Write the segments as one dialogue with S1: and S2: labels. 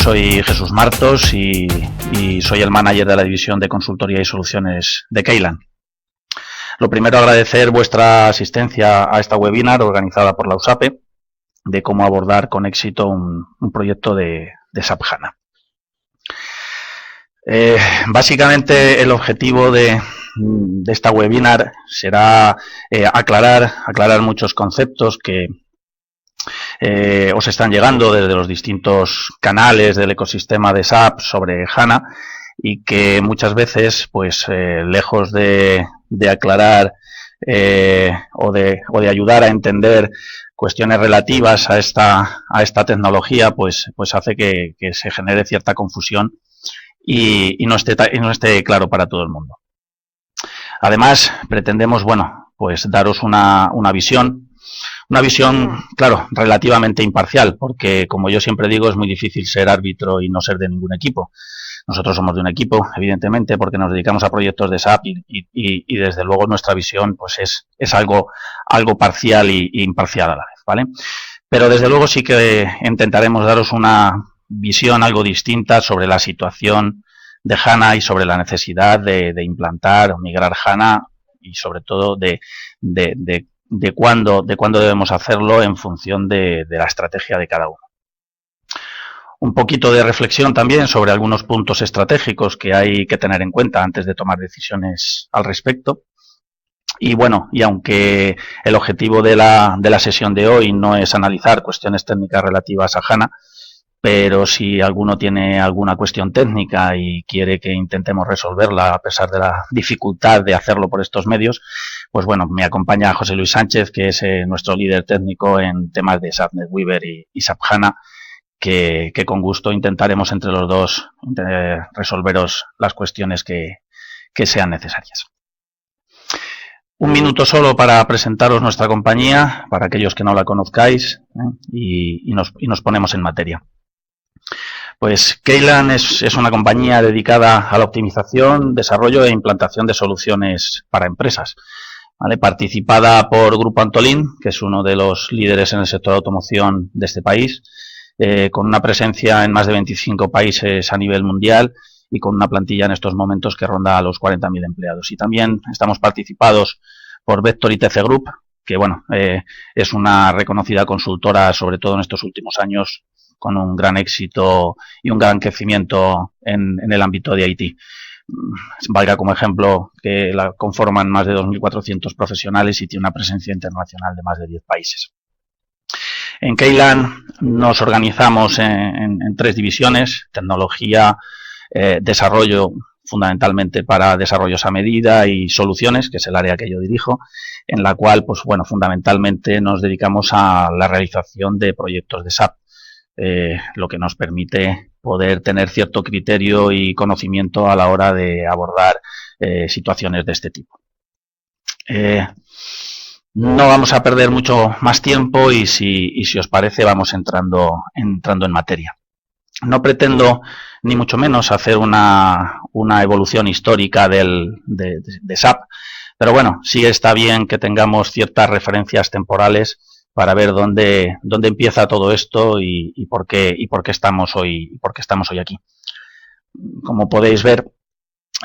S1: Soy Jesús Martos y soy el manager de la división de consultoría y soluciones de Keyland. Lo primero, agradecer vuestra asistencia a esta webinar organizada por la USAPE de cómo abordar con éxito un proyecto de SAP HANA. Básicamente el objetivo de esta webinar será aclarar muchos conceptos que os están llegando desde los distintos canales del ecosistema de SAP sobre HANA y que muchas veces, pues, lejos de aclarar o de ayudar a entender cuestiones relativas a esta tecnología, pues hace que se genere cierta confusión y no esté claro para todo el mundo. Además, pretendemos, pues daros una visión, claro, relativamente imparcial, porque, como yo siempre digo, es muy difícil ser árbitro y no ser de ningún equipo. Nosotros somos de un equipo, evidentemente, porque nos dedicamos a proyectos de SAP y desde luego nuestra visión pues es algo parcial e imparcial a la vez, ¿vale? Pero desde luego sí que intentaremos daros una visión algo distinta sobre la situación de HANA y sobre la necesidad de implantar o migrar HANA y sobre todo de cuándo debemos hacerlo en función de la estrategia de cada uno. Un poquito de reflexión también sobre algunos puntos estratégicos que hay que tener en cuenta antes de tomar decisiones al respecto. Y bueno, y aunque el objetivo de la sesión de hoy no es analizar cuestiones técnicas relativas a HANA, pero si alguno tiene alguna cuestión técnica y quiere que intentemos resolverla a pesar de la dificultad de hacerlo por estos medios, pues bueno, me acompaña José Luis Sánchez, que es nuestro líder técnico en temas de SAP NetWeaver y SAP HANA, que con gusto intentaremos entre los dos resolveros las cuestiones que sean necesarias. Un minuto solo para presentaros nuestra compañía, para aquellos que no la conozcáis, y nos ponemos en materia. Pues Keyland es una compañía dedicada a la optimización, desarrollo e implantación de soluciones para empresas, ¿vale? Participada por Grupo Antolín, que es uno de los líderes en el sector de automoción de este país, con una presencia en más de 25 países a nivel mundial y con una plantilla en estos momentos que ronda a los 40.000 empleados. Y también estamos participados por Vector y TC Group, que es una reconocida consultora, sobre todo en estos últimos años, con un gran éxito y un gran crecimiento en el ámbito de IT. Valga como ejemplo que la conforman más de 2.400 profesionales y tiene una presencia internacional de más de 10 países. En Keyland nos organizamos en 3 divisiones: tecnología, desarrollo, fundamentalmente para desarrollos a medida, y soluciones, que es el área que yo dirijo, en la cual, pues bueno, fundamentalmente nos dedicamos a la realización de proyectos de SAP, lo que nos permite poder tener cierto criterio y conocimiento a la hora de abordar situaciones de este tipo. No vamos a perder mucho más tiempo y si os parece vamos entrando en materia. No pretendo ni mucho menos hacer una evolución histórica de SAP, pero bueno, sí está bien que tengamos ciertas referencias temporales para ver dónde empieza todo esto y por qué estamos hoy aquí. Como podéis ver,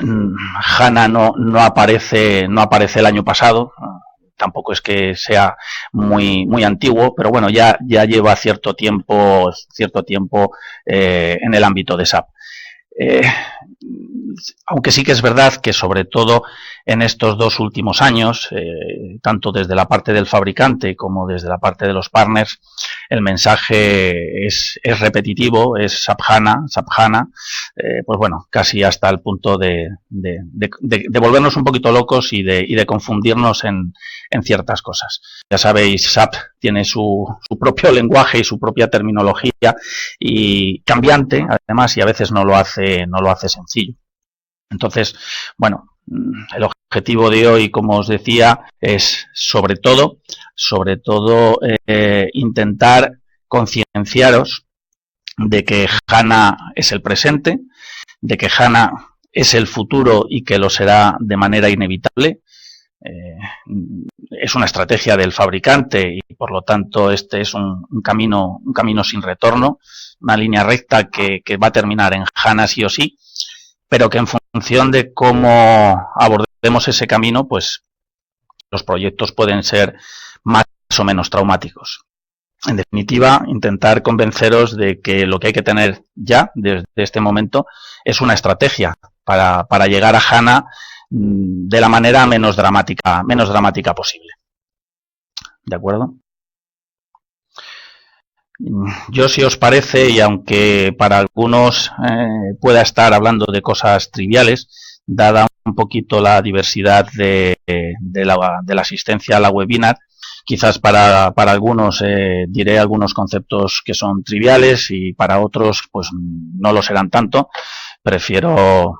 S1: HANA no aparece el año pasado. Tampoco es que sea muy antiguo, pero bueno, ya lleva cierto tiempo en el ámbito de SAP. Aunque sí que es verdad que sobre todo en estos 2 últimos años, tanto desde la parte del fabricante como desde la parte de los partners, el mensaje es repetitivo, es SAP HANA, pues bueno, casi hasta el punto de volvernos un poquito locos y de confundirnos en ciertas cosas. Ya sabéis, SAP tiene su propio lenguaje y su propia terminología y cambiante, además, y a veces no lo hace sencillo. Entonces, bueno, el objetivo de hoy, como os decía, es sobre todo intentar concienciaros de que HANA es el presente, de que HANA es el futuro y que lo será de manera inevitable. Es una estrategia del fabricante y por lo tanto este es un camino sin retorno. una línea recta que va a terminar en HANA sí o sí, pero que en función de cómo abordemos ese camino, pues los proyectos pueden ser más o menos traumáticos. En definitiva, intentar convenceros de que lo que hay que tener ya, desde este momento, es una estrategia para llegar a HANA de la manera menos dramática posible. ¿De acuerdo? Yo, si os parece, y aunque para algunos pueda estar hablando de cosas triviales, dada un poquito la diversidad de la asistencia a la webinar, quizás para algunos diré algunos conceptos que son triviales y para otros pues no lo serán tanto. Prefiero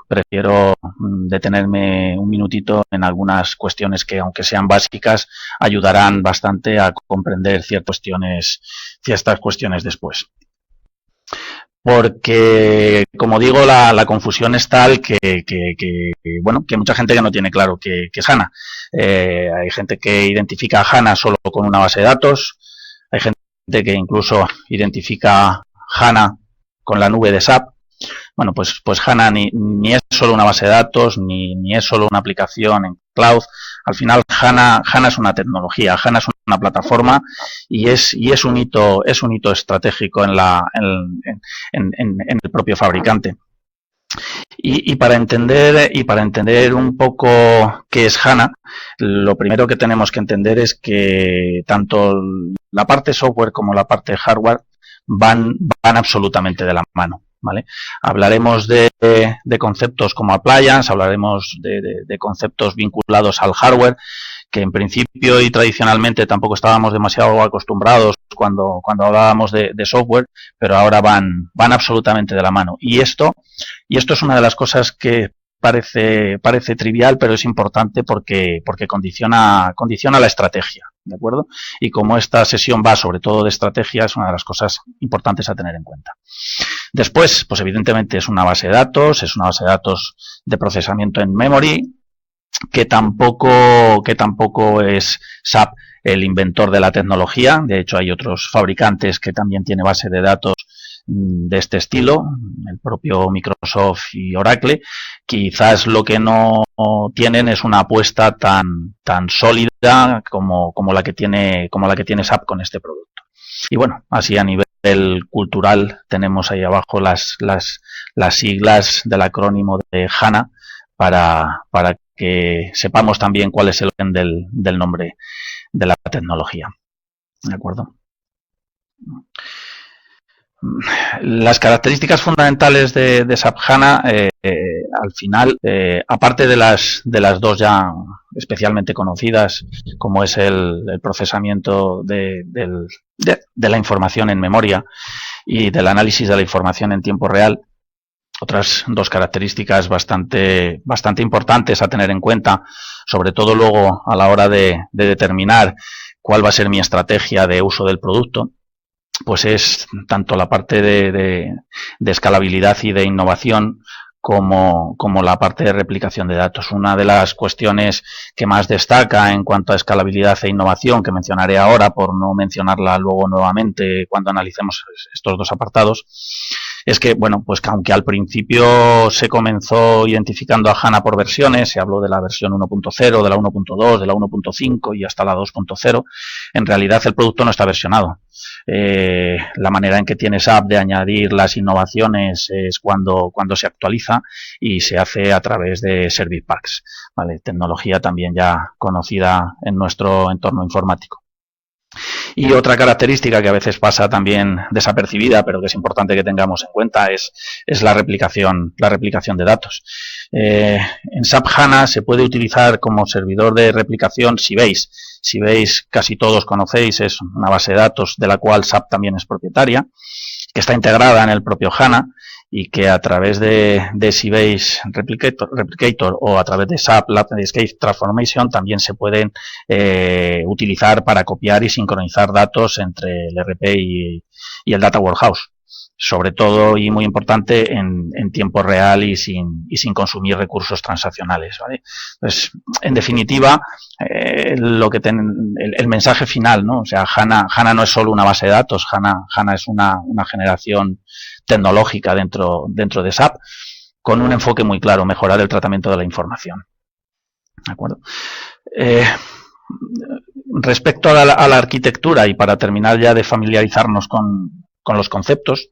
S1: detenerme un minutito en algunas cuestiones que, aunque sean básicas, ayudarán bastante a comprender ciertas cuestiones después. Porque, como digo, la confusión es tal que hay mucha gente que no tiene claro qué es HANA. Hay gente que identifica HANA solo con una base de datos, hay gente que incluso identifica HANA con la nube de SAP. Bueno, pues HANA ni es solo una base de datos, ni es solo una aplicación en cloud. Al final HANA es una tecnología, HANA es una plataforma y es un hito estratégico en el propio fabricante. Y para entender un poco qué es HANA, lo primero que tenemos que entender es que tanto la parte software como la parte hardware van absolutamente de la mano. ¿Vale? Hablaremos de conceptos como appliance, hablaremos de conceptos vinculados al hardware, que en principio y tradicionalmente tampoco estábamos demasiado acostumbrados cuando hablábamos de software, pero ahora van absolutamente de la mano. Y esto es una de las cosas que parece trivial, pero es importante porque condiciona la estrategia, ¿de acuerdo? Y como esta sesión va sobre todo de estrategia, es una de las cosas importantes a tener en cuenta. Después, pues evidentemente es una base de datos de procesamiento en memory, que tampoco es SAP el inventor de la tecnología. De hecho, hay otros fabricantes que también tienen base de datos de este estilo, el propio Microsoft y Oracle. Quizás lo que no tienen es una apuesta tan sólida como la que tiene SAP con este producto. Y bueno, así a nivel cultural tenemos ahí abajo las siglas del acrónimo de HANA para que sepamos también cuál es el origen del nombre de la tecnología. ¿De acuerdo? Las características fundamentales de SAP HANA, al final, aparte de las dos ya especialmente conocidas, como es el procesamiento de la información en memoria y del análisis de la información en tiempo real, otras dos características bastante importantes a tener en cuenta, sobre todo luego a la hora de determinar cuál va a ser mi estrategia de uso del producto, pues es tanto la parte de escalabilidad y de innovación como la parte de replicación de datos. Una de las cuestiones que más destaca en cuanto a escalabilidad e innovación, que mencionaré ahora por no mencionarla luego nuevamente cuando analicemos estos dos apartados, es que, bueno, pues que aunque al principio se comenzó identificando a HANA por versiones, se habló de la versión 1.0, de la 1.2, de la 1.5 y hasta la 2.0, en realidad el producto no está versionado. La manera en que tiene SAP de añadir las innovaciones es cuando se actualiza y se hace a través de Service Packs, ¿vale? Tecnología también ya conocida en nuestro entorno informático. Y otra característica que a veces pasa también desapercibida, pero que es importante que tengamos en cuenta, es la replicación de datos. En SAP HANA se puede utilizar como servidor de replicación Sybase. Sybase casi todos conocéis, es una base de datos de la cual SAP también es propietaria, que está integrada en el propio HANA y que a través de Sybase Replicator o a través de SAP Landscape Transformation también se pueden utilizar para copiar y sincronizar datos entre el RP y el Data Warehouse. sobre todo y muy importante en tiempo real y sin consumir recursos transaccionales, ¿vale? Pues, en definitiva, el mensaje final, ¿no? O sea, HANA no es solo una base de datos, HANA es una generación tecnológica dentro de SAP, con un enfoque muy claro, mejorar el tratamiento de la información. ¿De acuerdo? Respecto a la arquitectura, y para terminar ya de familiarizarnos con los conceptos,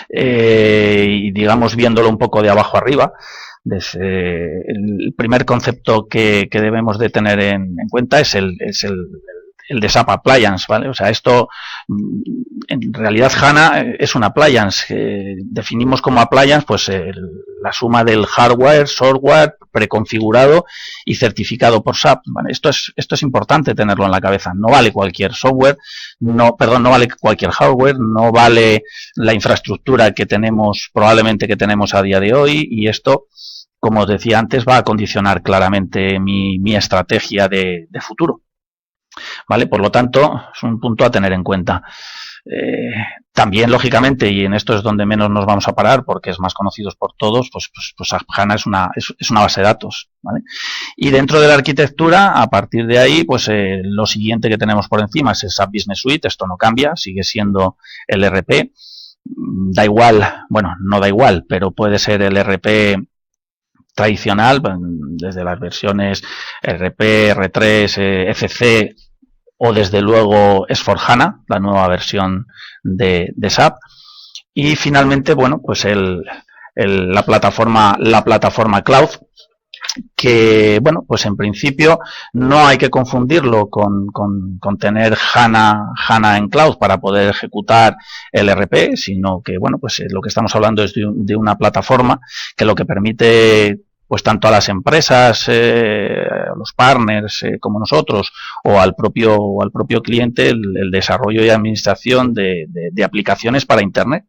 S1: y digamos viéndolo un poco de abajo arriba, el primer concepto que debemos de tener en cuenta es el de SAP Appliance, ¿vale? O sea, esto, en realidad HANA es un appliance. Definimos como appliance pues la suma del hardware, software preconfigurado y certificado por SAP, ¿vale? Esto es importante tenerlo en la cabeza. No vale cualquier software, no vale cualquier hardware, no vale la infraestructura que tenemos, probablemente que tenemos a día de hoy, y esto, como os decía antes, va a condicionar claramente mi estrategia de futuro. ¿Vale? Por lo tanto, es un punto a tener en cuenta. También, lógicamente, y en esto es donde menos nos vamos a parar, porque es más conocido por todos, pues HANA es una base de datos, ¿vale? Y dentro de la arquitectura, a partir de ahí, pues lo siguiente que tenemos por encima es el SAP Business Suite. Esto no cambia, sigue siendo el ERP. Da igual, bueno, no da igual, pero puede ser el ERP tradicional, desde las versiones RP, R3, FC, o desde luego S/4HANA, la nueva versión de SAP. Y finalmente, bueno, pues la plataforma cloud, que, bueno, pues en principio no hay que confundirlo con tener HANA en cloud para poder ejecutar el ERP, sino que, bueno, pues lo que estamos hablando es de una plataforma que lo que permite, pues tanto a las empresas, a los partners como nosotros, o al propio cliente, el desarrollo y administración de aplicaciones para Internet,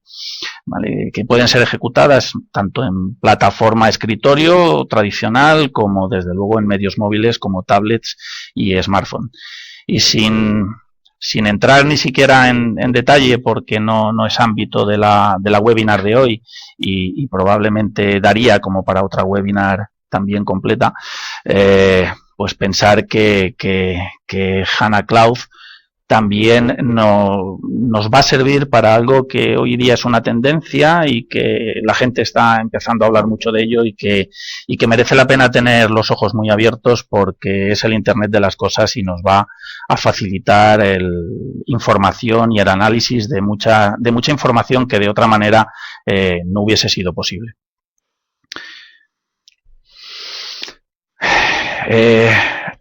S1: ¿vale? Que pueden ser ejecutadas tanto en plataforma escritorio tradicional como desde luego en medios móviles como tablets y smartphone. Y sin entrar ni siquiera en detalle, porque no es ámbito de la webinar de hoy, y probablemente daría como para otra webinar también completa, pues pensar que HANA Cloud también nos va a servir para algo que hoy día es una tendencia y que la gente está empezando a hablar mucho de ello, y que merece la pena tener los ojos muy abiertos, porque es el Internet de las cosas y nos va a facilitar información y el análisis de mucha información que de otra manera no hubiese sido posible.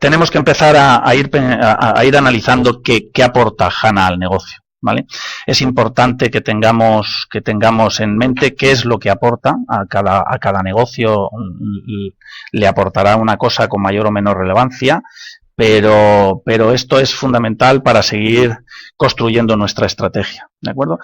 S1: Tenemos que empezar a ir analizando qué aporta HANA al negocio, ¿vale? Es importante que tengamos en mente qué es lo que aporta a cada negocio. Le aportará una cosa con mayor o menor relevancia, pero esto es fundamental para seguir construyendo nuestra estrategia, ¿de acuerdo?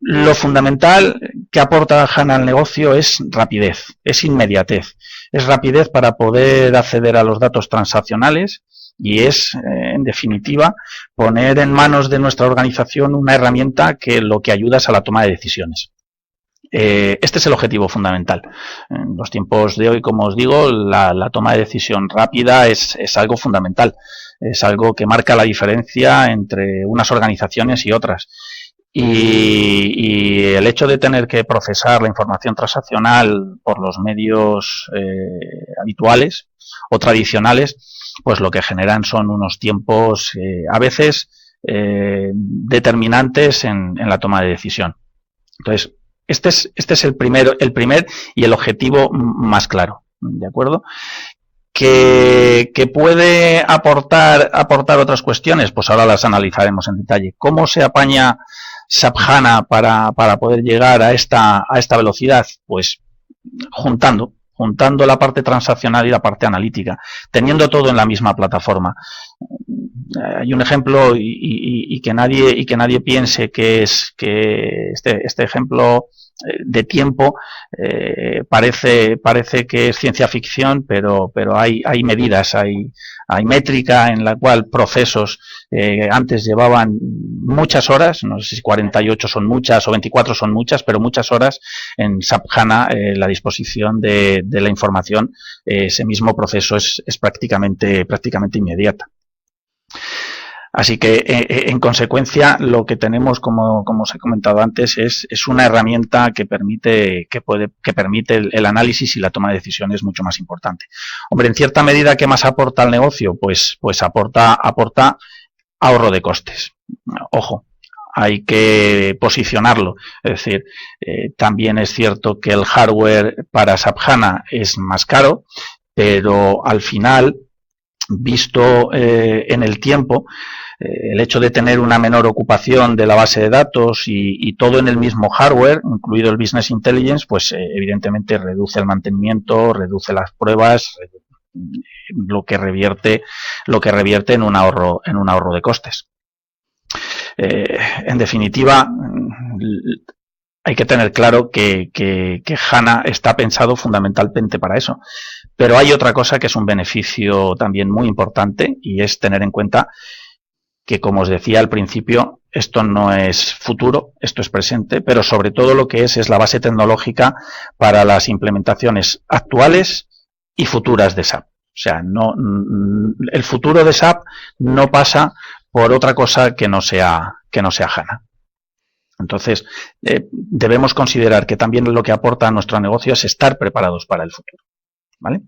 S1: Lo fundamental que aporta HANA al negocio es rapidez, es inmediatez. Es rapidez para poder acceder a los datos transaccionales, y es, en definitiva, poner en manos de nuestra organización una herramienta que lo que ayuda es a la toma de decisiones. Este es el objetivo fundamental. En los tiempos de hoy, como os digo, la toma de decisión rápida es algo fundamental. Es algo que marca la diferencia entre unas organizaciones y otras. Y el hecho de tener que procesar la información transaccional por los medios habituales o tradicionales, pues lo que generan son unos tiempos a veces determinantes en la toma de decisión. Entonces, este es el primer y el objetivo más claro, ¿de acuerdo? Que puede aportar otras cuestiones, pues ahora las analizaremos en detalle. ¿Cómo se apaña SAP HANA para poder llegar a esta velocidad? Pues juntando la parte transaccional y la parte analítica, teniendo todo en la misma plataforma. Hay un ejemplo, y que nadie piense que este ejemplo de tiempo, parece que es ciencia ficción, pero hay medidas, hay métrica en la cual procesos antes llevaban muchas horas, no sé si 48 son muchas o 24 son muchas, pero muchas horas en SAP HANA la disposición de la información, ese mismo proceso es prácticamente inmediata. Así que, en consecuencia, lo que tenemos, como os he comentado antes, es una herramienta que permite el análisis y la toma de decisiones mucho más importante. Hombre, en cierta medida, ¿qué más aporta al negocio? Pues aporta ahorro de costes. Ojo, hay que posicionarlo. Es decir, también es cierto que el hardware para SAP HANA es más caro, pero al final, visto en el tiempo, el hecho de tener una menor ocupación de la base de datos y todo en el mismo hardware, incluido el Business Intelligence, pues evidentemente reduce el mantenimiento, reduce las pruebas, lo que revierte en un ahorro de costes. En definitiva, hay que tener claro que HANA está pensado fundamentalmente para eso. Pero hay otra cosa que es un beneficio también muy importante, y es tener en cuenta que, como os decía al principio, esto no es futuro, esto es presente, pero sobre todo lo que es la base tecnológica para las implementaciones actuales y futuras de SAP. O sea, el futuro de SAP no pasa por otra cosa que no sea HANA. Entonces, debemos considerar que también lo que aporta a nuestro negocio es estar preparados para el futuro, ¿vale?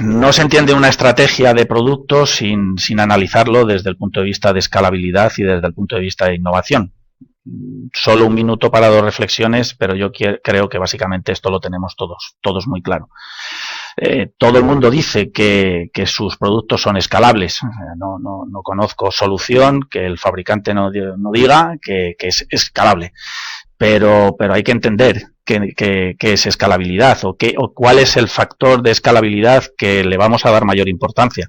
S1: No se entiende una estrategia de producto sin analizarlo desde el punto de vista de escalabilidad y desde el punto de vista de innovación. Solo un minuto para 2 reflexiones, pero yo creo que básicamente esto lo tenemos todos muy claro. Todo el mundo dice que sus productos son escalables. No conozco solución que el fabricante no diga que es escalable. Pero hay que entender qué es escalabilidad o cuál es el factor de escalabilidad que le vamos a dar mayor importancia.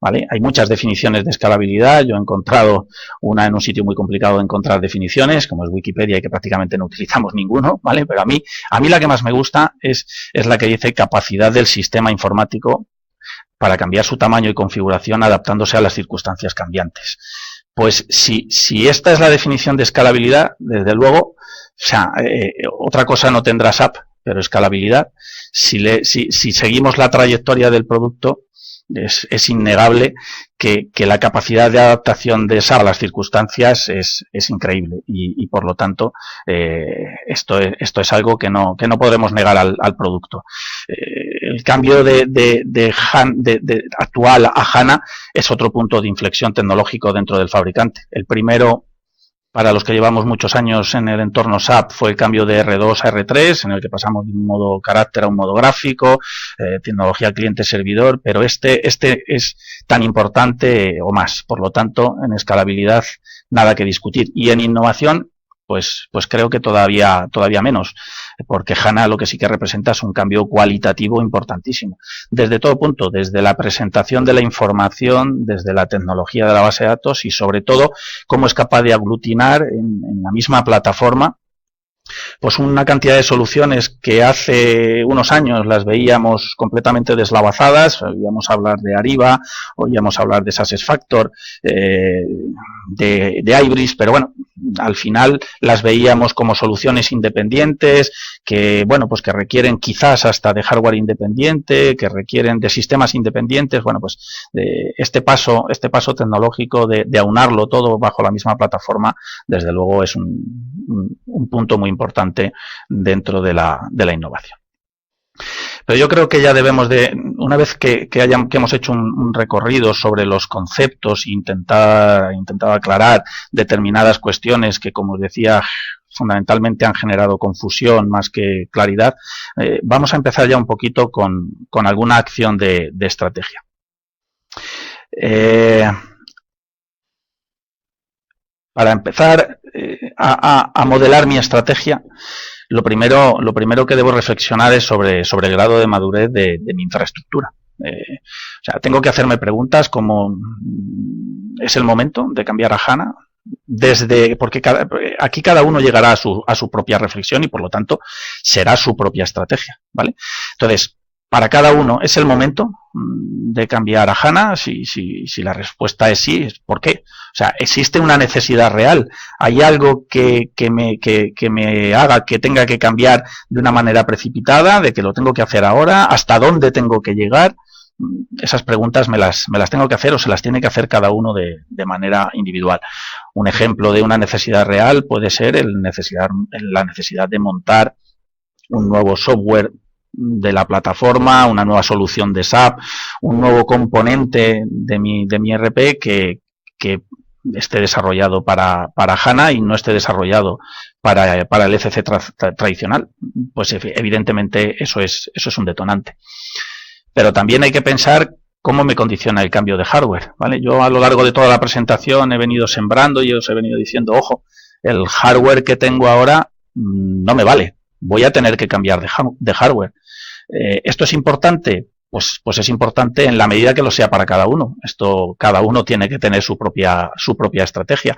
S1: ¿Vale? Hay muchas definiciones de escalabilidad. Yo he encontrado una en un sitio muy complicado de encontrar definiciones, como es Wikipedia, y que prácticamente no utilizamos ninguno, ¿vale? Pero a mí la que más me gusta es la que dice capacidad del sistema informático para cambiar su tamaño y configuración adaptándose a las circunstancias cambiantes. Pues si esta es la definición de escalabilidad, desde luego, otra cosa no tendrá SAP, pero escalabilidad. Si seguimos la trayectoria del producto, es innegable que la capacidad de adaptación de SAP a las circunstancias es increíble y por lo tanto esto es algo que no podremos negar al producto. El cambio de actual a HANA es otro punto de inflexión tecnológico dentro del fabricante. El primero, para los que llevamos muchos años en el entorno SAP, fue el cambio de R2 a R3, en el que pasamos de un modo carácter a un modo gráfico, tecnología cliente-servidor, pero este es tan importante o más. Por lo tanto, en escalabilidad, nada que discutir. Y en innovación, pues creo que todavía menos, porque HANA lo que sí que representa es un cambio cualitativo importantísimo. Desde todo punto, desde la presentación de la información, desde la tecnología de la base de datos y sobre todo cómo es capaz de aglutinar en la misma plataforma pues una cantidad de soluciones que hace unos años las veíamos completamente deslavazadas. Oíamos hablar de Ariba, oíamos hablar de SuccessFactors, de Ibris, pero bueno, al final las veíamos como soluciones independientes que, bueno, pues que requieren quizás hasta de hardware independiente, que requieren de sistemas independientes. Bueno, pues este paso tecnológico de aunarlo todo bajo la misma plataforma, desde luego es un punto muy importante dentro de la innovación. Pero yo creo que ya debemos de, una vez que hemos hecho un recorrido sobre los conceptos e intentado aclarar determinadas cuestiones que, como os decía, fundamentalmente han generado confusión más que claridad, vamos a empezar ya un poquito con alguna acción de estrategia. Para empezar a modelar mi estrategia, lo primero que debo reflexionar es sobre el grado de madurez de mi infraestructura. O sea, tengo que hacerme preguntas como, ¿es el momento de cambiar a HANA? porque aquí cada uno llegará a su propia reflexión y por lo tanto será su propia estrategia, ¿vale? Entonces, para cada uno es el momento de cambiar a HANA. Si la respuesta es sí, ¿por qué? O sea, existe una necesidad real. Hay algo que me haga que tenga que cambiar de una manera precipitada, de que lo tengo que hacer ahora, hasta dónde tengo que llegar. Esas preguntas me las tengo que hacer o se las tiene que hacer cada uno de manera individual. Un ejemplo de una necesidad real puede ser la necesidad de montar un nuevo software de la plataforma, una nueva solución de SAP, un nuevo componente de mi ERP que esté desarrollado para HANA y no esté desarrollado para el ECC tradicional. Pues evidentemente eso es un detonante. Pero también hay que pensar cómo me condiciona el cambio de hardware, ¿vale? Yo a lo largo de toda la presentación he venido sembrando y os he venido diciendo, ojo, el hardware que tengo ahora no me vale, voy a tener que cambiar de hardware. ¿Esto es importante? Pues es importante en la medida que lo sea para cada uno. Cada uno tiene que tener su propia estrategia.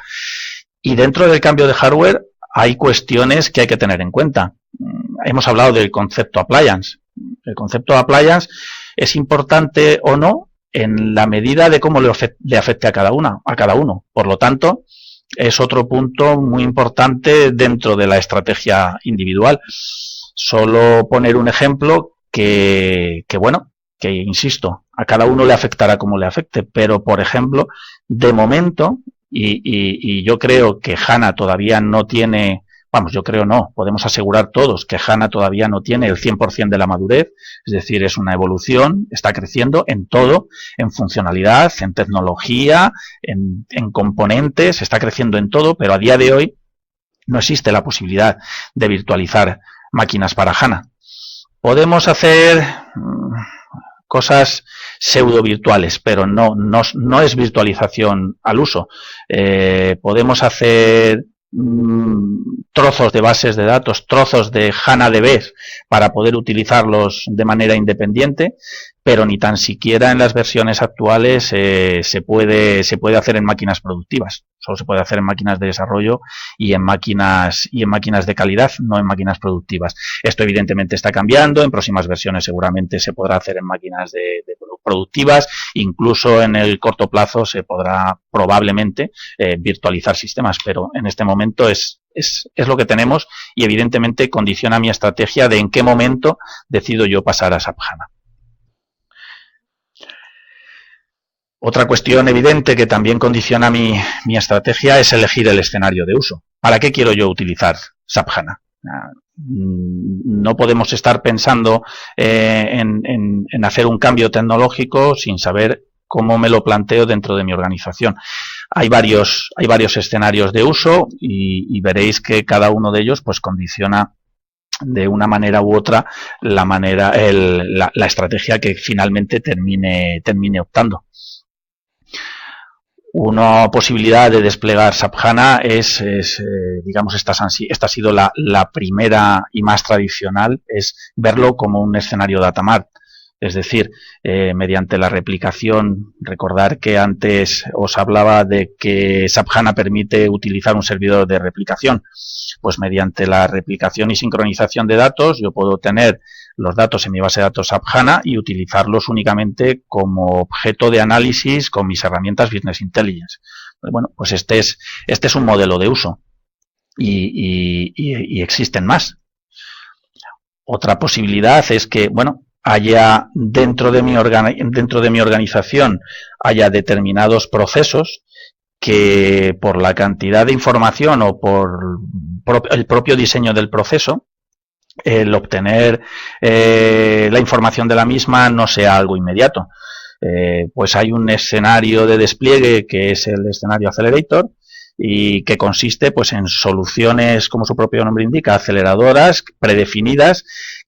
S1: Y dentro del cambio de hardware hay cuestiones que hay que tener en cuenta. Hemos hablado del concepto appliance. El concepto appliance es importante o no en la medida de cómo le afecte a cada uno. Por lo tanto, es otro punto muy importante dentro de la estrategia individual. Solo poner un ejemplo que insisto, a cada uno le afectará como le afecte, pero por ejemplo, de momento, y yo creo que HANA todavía no tiene, yo creo no, podemos asegurar todos que HANA todavía no tiene el 100% de la madurez, es decir, es una evolución, está creciendo en todo, en funcionalidad, en tecnología, en componentes, está creciendo en todo, pero a día de hoy no existe la posibilidad de virtualizar máquinas para HANA. Podemos hacer cosas pseudo virtuales, pero no es virtualización al uso. Podemos hacer trozos de bases de datos, trozos de HANA-DBs para poder utilizarlos de manera independiente, pero ni tan siquiera en las versiones actuales se puede hacer en máquinas productivas. Solo se puede hacer en máquinas de desarrollo y en máquinas de calidad, no en máquinas productivas. Esto evidentemente está cambiando. En próximas versiones seguramente se podrá hacer en máquinas de productivas. Incluso en el corto plazo se podrá probablemente virtualizar sistemas, pero en este momento es lo que tenemos y evidentemente condiciona mi estrategia de en qué momento decido yo pasar a SAP HANA. Otra cuestión evidente que también condiciona mi estrategia es elegir el escenario de uso. ¿Para qué quiero yo utilizar SAP HANA? No podemos estar pensando en hacer un cambio tecnológico sin saber cómo me lo planteo dentro de mi organización. Hay varios escenarios de uso y veréis que cada uno de ellos pues condiciona de una manera u otra la estrategia que finalmente termine optando. Una posibilidad de desplegar SAP HANA digamos, esta ha sido la primera y más tradicional, es verlo como un escenario datamart. Es decir, mediante la replicación, recordar que antes os hablaba de que SAP HANA permite utilizar un servidor de replicación. Pues mediante la replicación y sincronización de datos, yo puedo tener los datos en mi base de datos SAP HANA y utilizarlos únicamente como objeto de análisis con mis herramientas Business Intelligence. Bueno, pues este es un modelo de uso y existen más. Otra posibilidad es que, haya dentro de mi organización haya determinados procesos que por la cantidad de información o por el propio diseño del proceso, el obtener la información de la misma no sea algo inmediato. Pues hay un escenario de despliegue que es el escenario Accelerator y que consiste pues en soluciones, como su propio nombre indica, aceleradoras predefinidas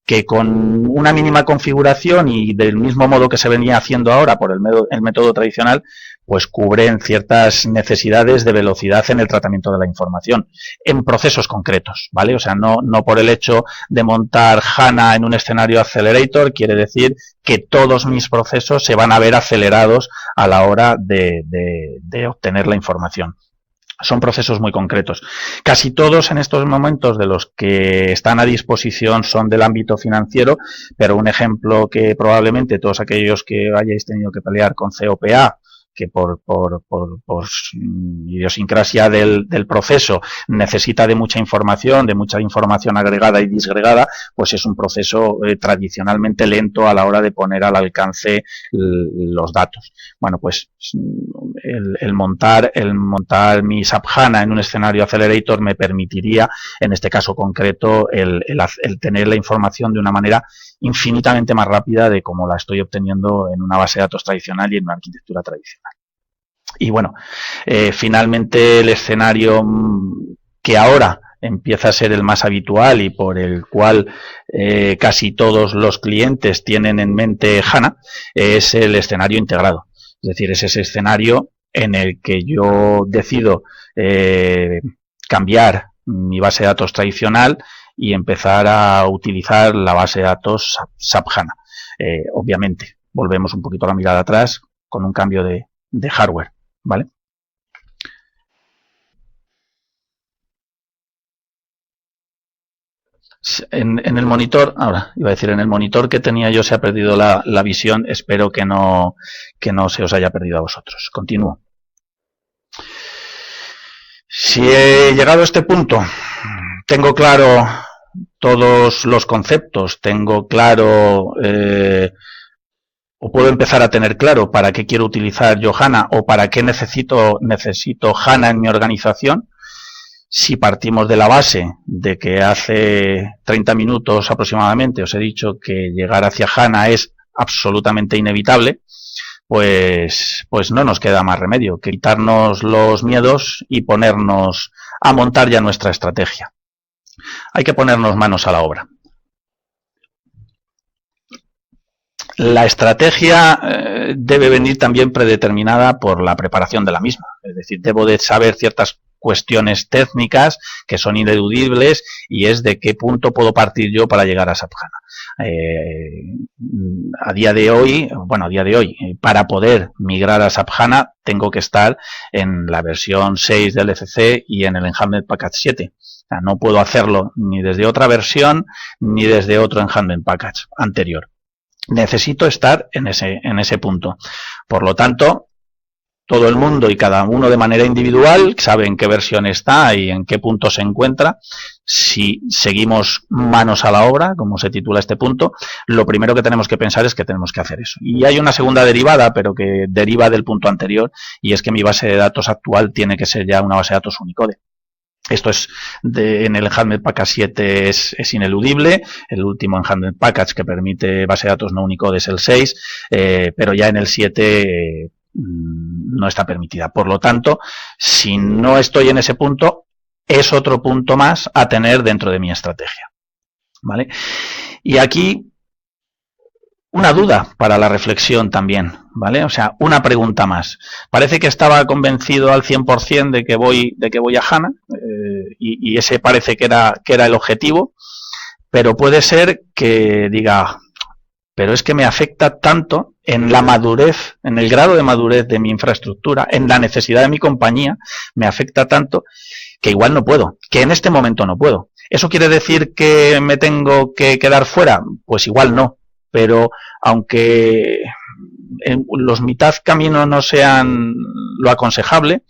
S1: que con una mínima configuración y del mismo modo que se venía haciendo ahora por el método tradicional, pues cubren ciertas necesidades de velocidad en el tratamiento de la información en procesos concretos, ¿vale? O sea, no por el hecho de montar HANA en un escenario Accelerator quiere decir que todos mis procesos se van a ver acelerados a la hora de obtener la información. Son procesos muy concretos. Casi todos en estos momentos de los que están a disposición son del ámbito financiero, pero un ejemplo que probablemente todos aquellos que hayáis tenido que pelear con COPA, que por idiosincrasia del proceso necesita de mucha información agregada y disgregada, pues es un proceso tradicionalmente lento a la hora de poner al alcance los datos. Bueno, pues el montar mi SAP HANA en un escenario Accelerator me permitiría, en este caso concreto, el tener la información de una manera infinitamente más rápida de como la estoy obteniendo en una base de datos tradicional y en una arquitectura tradicional. Y bueno, finalmente el escenario que ahora empieza a ser el más habitual y por el cual casi todos los clientes tienen en mente HANA es el escenario integrado. Es decir, es ese escenario en el que yo decido cambiar mi base de datos tradicional y empezar a utilizar la base de datos SAP HANA. Obviamente, volvemos un poquito a la mirada atrás con un cambio de hardware, ¿vale? En el monitor, ahora iba a decir, en el monitor que tenía yo se ha perdido la visión, espero que no se os haya perdido a vosotros. Continúo. Si he llegado a este punto, tengo claro todos los conceptos, tengo claro, o puedo empezar a tener claro para qué quiero utilizar yo HANA o para qué necesito HANA en mi organización. Si partimos de la base de que hace 30 minutos aproximadamente os he dicho que llegar hacia HANA es absolutamente inevitable, pues no nos queda más remedio que quitarnos los miedos y ponernos a montar ya nuestra estrategia. Hay que ponernos manos a la obra. La estrategia debe venir también predeterminada por la preparación de la misma. Es decir, debo de saber ciertas cuestiones técnicas que son ineludibles y es de qué punto puedo partir yo para llegar a SAP HANA. A día de hoy, para poder migrar a SAP HANA tengo que estar en la versión 6 del ECC y en el Enhanced Package 7. O sea, no puedo hacerlo ni desde otra versión ni desde otro Enhanced Package anterior. Necesito estar en ese punto. Por lo tanto, todo el mundo y cada uno de manera individual sabe en qué versión está y en qué punto se encuentra. Si seguimos manos a la obra, como se titula este punto, lo primero que tenemos que pensar es que tenemos que hacer eso. Y hay una segunda derivada, pero que deriva del punto anterior, y es que mi base de datos actual tiene que ser ya una base de datos Unicode. Esto es en el Enhanced Package 7 es ineludible. El último Enhanced Package que permite base de datos no Unicode es el 6, pero ya en el 7 no está permitida. Por lo tanto, si no estoy en ese punto, es otro punto más a tener dentro de mi estrategia, ¿vale? Y aquí una duda para la reflexión también, ¿vale? O sea, una pregunta más. Parece que estaba convencido al 100% de que voy a HANA, y ese parece que era el objetivo, pero puede ser que diga, pero es que me afecta tanto en la madurez, en el grado de madurez de mi infraestructura, en la necesidad de mi compañía, me afecta tanto que igual no puedo, que en este momento no puedo. ¿Eso quiere decir que me tengo que quedar fuera? Pues igual no. Pero aunque los mitad camino no sean lo aconsejable,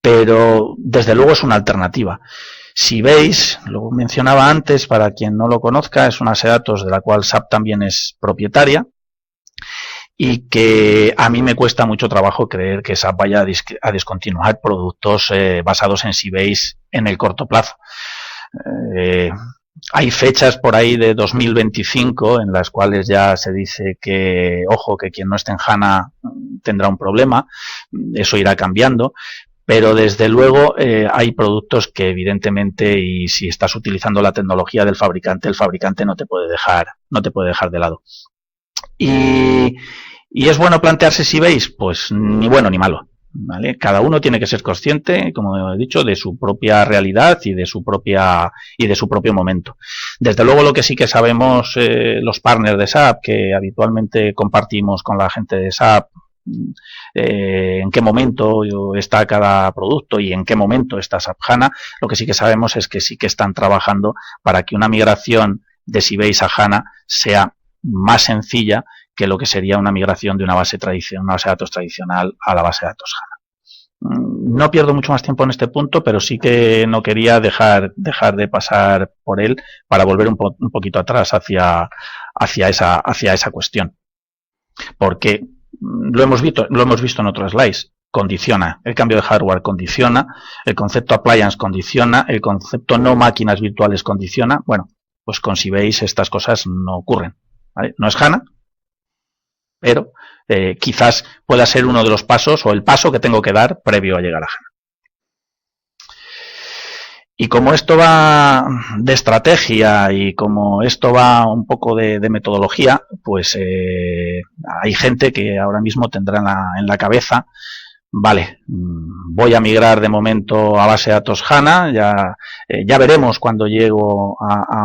S1: pero desde luego es una alternativa. Si veis, lo mencionaba antes, para quien no lo conozca, es una base de datos de la cual SAP también es propietaria y que a mí me cuesta mucho trabajo creer que SAP vaya a descontinuar productos basados en Sybase en el corto plazo. Hay fechas por ahí de 2025 en las cuales ya se dice que, ojo, que quien no esté en HANA tendrá un problema. Eso irá cambiando. Pero desde luego hay productos que evidentemente, y si estás utilizando la tecnología del fabricante, el fabricante no te puede dejar de lado. ¿Y es bueno plantearse Sybase? Pues ni bueno ni malo, ¿vale? Cada uno tiene que ser consciente, como he dicho, de su propia realidad y de su propio momento. Desde luego, lo que sí que sabemos los partners de SAP, que habitualmente compartimos con la gente de SAP en qué momento está cada producto y en qué momento está SAP HANA. Lo que sí que sabemos es que sí que están trabajando para que una migración de Sybase a HANA sea más sencilla que lo que sería una migración de una base de datos tradicional a la base de datos HANA. No pierdo mucho más tiempo en este punto, pero sí que no quería dejar de pasar por él para volver un poquito atrás hacia esa cuestión. Porque lo hemos visto en otros slides, condiciona, el cambio de hardware condiciona, el concepto appliance condiciona, el concepto no máquinas virtuales condiciona. Bueno, pues con Sybase estas cosas no ocurren, ¿vale? No es HANA, pero quizás pueda ser uno de los pasos o el paso que tengo que dar previo a llegar a HANA. Y como esto va de estrategia y como esto va un poco de metodología, pues hay gente que ahora mismo tendrá en la cabeza, vale, voy a migrar de momento a base de datos HANA, ya veremos cuando llego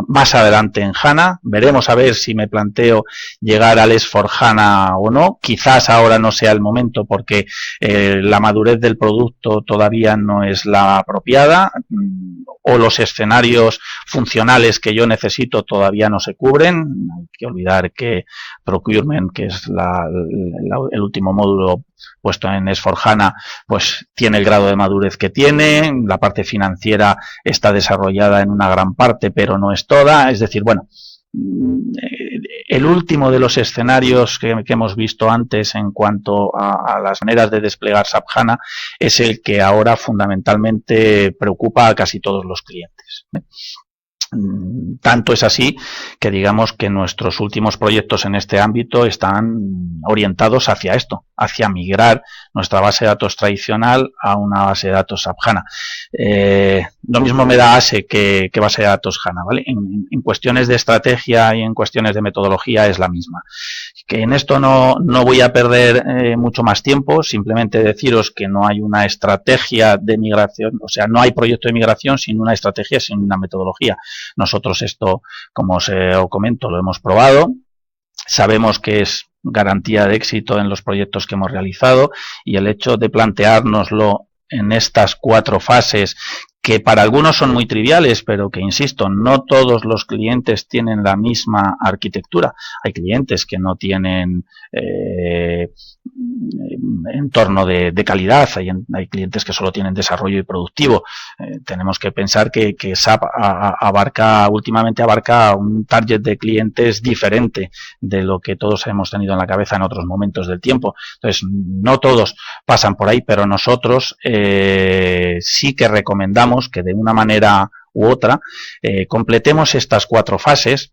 S1: más adelante en HANA, veremos a ver si me planteo llegar al S/4HANA o no, quizás ahora no sea el momento porque la madurez del producto todavía no es la apropiada, o los escenarios funcionales que yo necesito todavía no se cubren. Hay que olvidar que Procurement, que es el último módulo puesto en S/4HANA, pues tiene el grado de madurez que tiene, la parte financiera está desarrollada en una gran parte, pero no es toda, es decir, bueno, el último de los escenarios que hemos visto antes en cuanto a las maneras de desplegar SAP HANA es el que ahora fundamentalmente preocupa a casi todos los clientes. Tanto es así que digamos que nuestros últimos proyectos en este ámbito están orientados hacia esto, hacia migrar nuestra base de datos tradicional a una base de datos SAP HANA. Lo mismo me da ASE que base de datos HANA, ¿vale? En cuestiones de estrategia y en cuestiones de metodología es la misma. Que en esto no voy a perder mucho más tiempo, simplemente deciros que no hay una estrategia de migración, o sea, no hay proyecto de migración sin una estrategia, sin una metodología. Nosotros esto, como os comento, lo hemos probado, sabemos que es garantía de éxito en los proyectos que hemos realizado y el hecho de planteárnoslo en estas 4 fases que para algunos son muy triviales, pero que, insisto, no todos los clientes tienen la misma arquitectura. Hay clientes que no tienen entorno de calidad, hay clientes que solo tienen desarrollo y productivo. Tenemos que pensar que SAP últimamente abarca un target de clientes diferente de lo que todos hemos tenido en la cabeza en otros momentos del tiempo. Entonces, no todos pasan por ahí, pero nosotros sí que recomendamos que de una manera u otra completemos estas 4 fases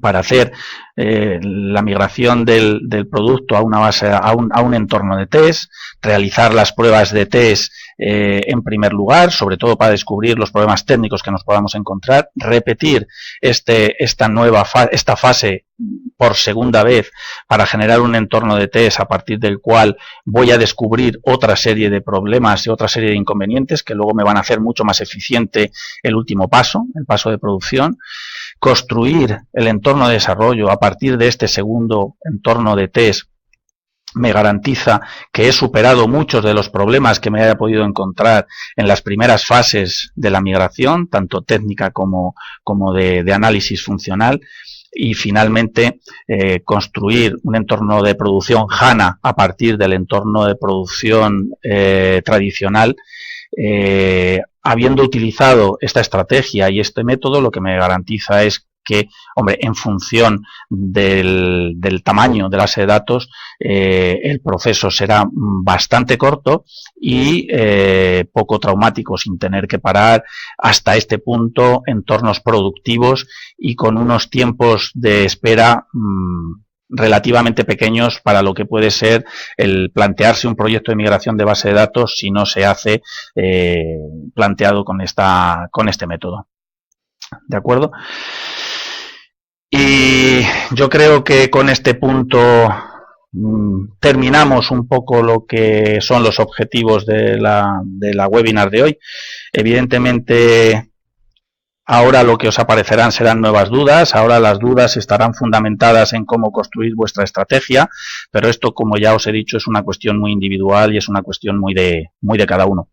S1: para hacer la migración del producto a una base, a un entorno de test, realizar las pruebas de test en primer lugar, sobre todo para descubrir los problemas técnicos que nos podamos encontrar, repetir esta fase por segunda vez para generar un entorno de test a partir del cual voy a descubrir otra serie de problemas y otra serie de inconvenientes que luego me van a hacer mucho más eficiente el último paso, el paso de producción. Construir el entorno de desarrollo a partir de este segundo entorno de test me garantiza que he superado muchos de los problemas que me haya podido encontrar en las primeras fases de la migración, tanto técnica como de análisis funcional. Y finalmente construir un entorno de producción HANA a partir del entorno de producción tradicional. Habiendo utilizado esta estrategia y este método, lo que me garantiza es que, hombre, en función del tamaño de la base de datos, el proceso será bastante corto y poco traumático, sin tener que parar hasta este punto entornos productivos y con unos tiempos de espera relativamente pequeños para lo que puede ser el plantearse un proyecto de migración de base de datos si no se hace planteado con este método. ¿De acuerdo? Y yo creo que con este punto terminamos un poco lo que son los objetivos de la webinar de hoy. Evidentemente, Ahora lo que os aparecerán serán nuevas dudas, ahora las dudas estarán fundamentadas en cómo construir vuestra estrategia, pero esto, como ya os he dicho, es una cuestión muy individual y es una cuestión muy de cada uno.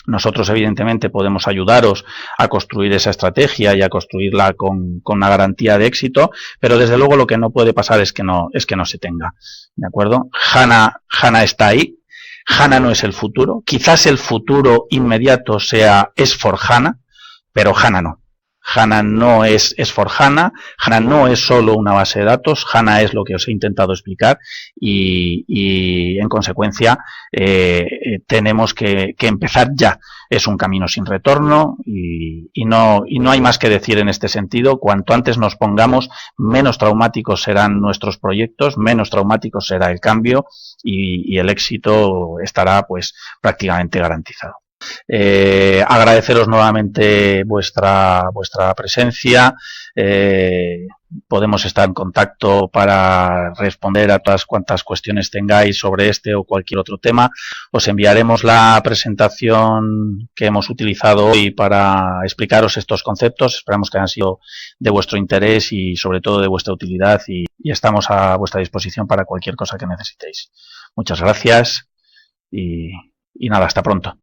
S1: Nosotros, evidentemente, podemos ayudaros a construir esa estrategia y a construirla con una garantía de éxito, pero desde luego lo que no puede pasar es que no se tenga. ¿De acuerdo? HANA está ahí. HANA no es el futuro. Quizás el futuro inmediato sea S4HANA, pero HANA no. HANA no es S4HANA, HANA no es solo una base de datos, HANA es lo que os he intentado explicar y en consecuencia tenemos que empezar ya. Es un camino sin retorno y no hay más que decir en este sentido. Cuanto antes nos pongamos, menos traumáticos serán nuestros proyectos, menos traumático será el cambio y el éxito estará pues prácticamente garantizado. Agradeceros nuevamente vuestra presencia. Podemos estar en contacto para responder a todas cuantas cuestiones tengáis sobre este o cualquier otro tema. Os enviaremos la presentación que hemos utilizado hoy para explicaros estos conceptos. Esperamos que hayan sido de vuestro interés y sobre todo de vuestra utilidad y estamos a vuestra disposición para cualquier cosa que necesitéis. Muchas gracias y nada, hasta pronto.